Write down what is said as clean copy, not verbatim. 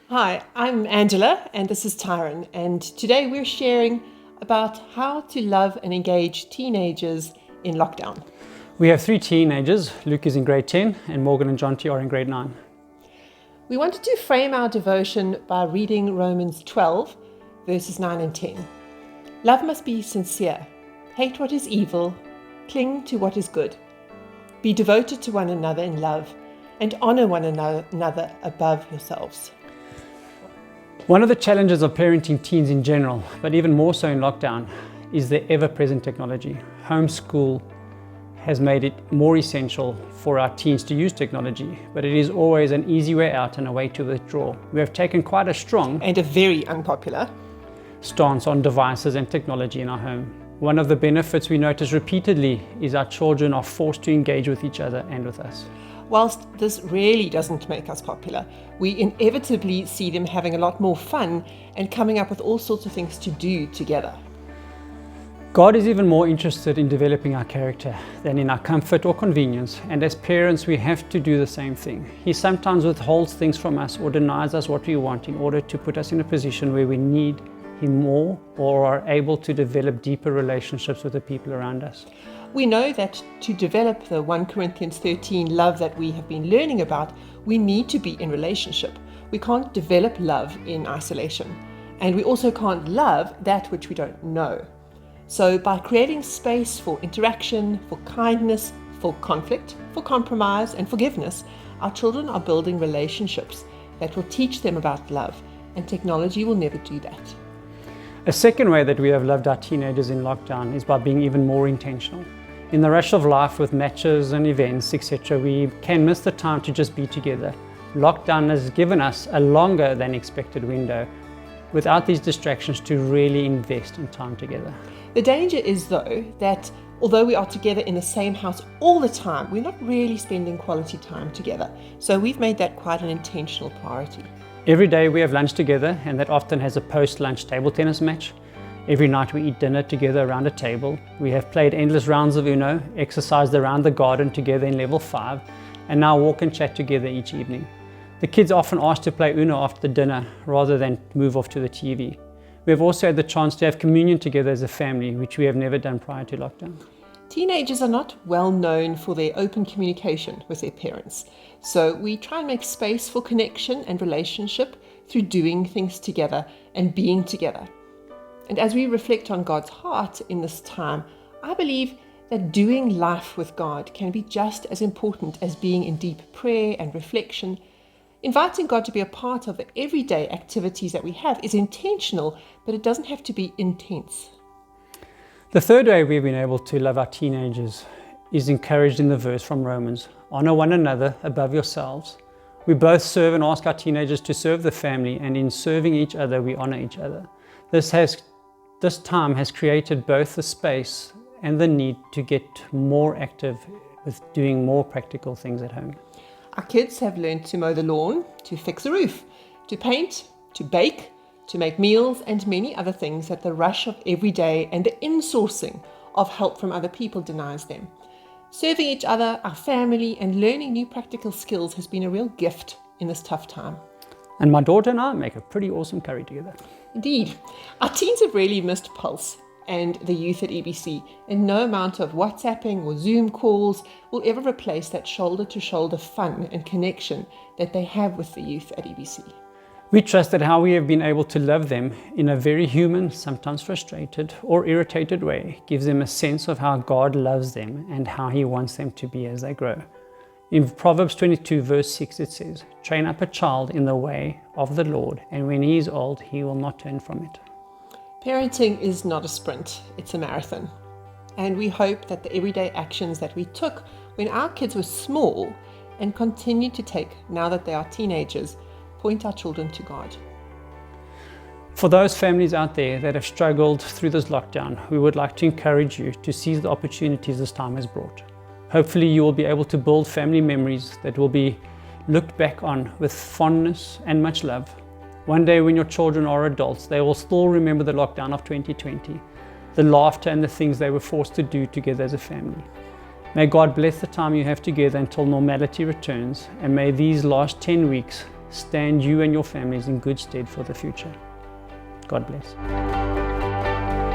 Hi, I'm Angela and this is Tyron, and today we're sharing about how to love and engage teenagers in lockdown. We have 3 teenagers. Luke is in grade 10 and Morgan and Jonty are in grade 9. We wanted to frame our devotion by reading Romans 12, verses 9 and 10. Love must be sincere. Hate what is evil. Cling to what is good. Be devoted to one another in love and honor one another above yourselves. One of the challenges of parenting teens in general, but even more so in lockdown, is the ever-present technology. Homeschool has made it more essential for our teens to use technology, but it is always an easy way out and a way to withdraw. We have taken quite a strong And a very unpopular stance on devices and technology in our home. One of the benefits we notice repeatedly is our children are forced to engage with each other and with us. Whilst this really doesn't make us popular, we inevitably see them having a lot more fun and coming up with all sorts of things to do together. God is even more interested in developing our character than in our comfort or convenience, and as parents we have to do the same thing. He sometimes withholds things from us or denies us what we want in order to put us in a position where we need Him more or are able to develop deeper relationships with the people around us. We know that to develop the 1 Corinthians 13 love that we have been learning about, we need to be in relationship. We can't develop love in isolation, and we also can't love that which we don't know. So by creating space for interaction, for kindness, for conflict, for compromise and forgiveness, our children are building relationships that will teach them about love, and technology will never do that. A second way that we have loved our teenagers in lockdown is by being even more intentional. In the rush of life with matches and events, etc., we can miss the time to just be together. Lockdown has given us a longer than expected window without these distractions to really invest in time together. The danger is, though, that although we are together in the same house all the time, we're not really spending quality time together. So we've made that quite an intentional priority. Every day we have lunch together, and that often has a post-lunch table tennis match. Every night we eat dinner together around a table. We have played endless rounds of Uno, exercised around the garden together in level 5, and now walk and chat together each evening. The kids often ask to play Uno after dinner rather than move off to the TV. We have also had the chance to have communion together as a family, which we have never done prior to lockdown. Teenagers are not well known for their open communication with their parents, so we try and make space for connection and relationship through doing things together and being together. And as we reflect on God's heart in this time, I believe that doing life with God can be just as important as being in deep prayer and reflection. Inviting God to be a part of the everyday activities that we have is intentional, but it doesn't have to be intense. The third way we've been able to love our teenagers is encouraged in the verse from Romans. Honor one another above yourselves. We both serve and ask our teenagers to serve the family, and in serving each other, we honor each other. This time has created both the space and the need to get more active with doing more practical things at home. Our kids have learned to mow the lawn, to fix a roof, to paint, to bake, to make meals, and many other things that the rush of every day and the insourcing of help from other people denies them. Serving each other, our family, and learning new practical skills has been a real gift in this tough time. And my daughter and I make a pretty awesome curry together. Indeed, our teens have really missed Pulse and the youth at EBC, and no amount of WhatsApping or Zoom calls will ever replace that shoulder-to-shoulder fun and connection that they have with the youth at EBC. We trust that how we have been able to love them in a very human, sometimes frustrated or irritated way gives them a sense of how God loves them and how He wants them to be as they grow. In Proverbs 22 verse 6 it says, "Train up a child in the way of the Lord, and when he is old, he will not turn from it." Parenting is not a sprint, it's a marathon. And we hope that the everyday actions that we took when our kids were small and continue to take now that they are teenagers point our children to God. For those families out there that have struggled through this lockdown, we would like to encourage you to seize the opportunities this time has brought. Hopefully you will be able to build family memories that will be looked back on with fondness and much love. One day when your children are adults, they will still remember the lockdown of 2020, the laughter and the things they were forced to do together as a family. May God bless the time you have together until normality returns, and may these last 10 weeks stand you and your families in good stead for the future. God bless.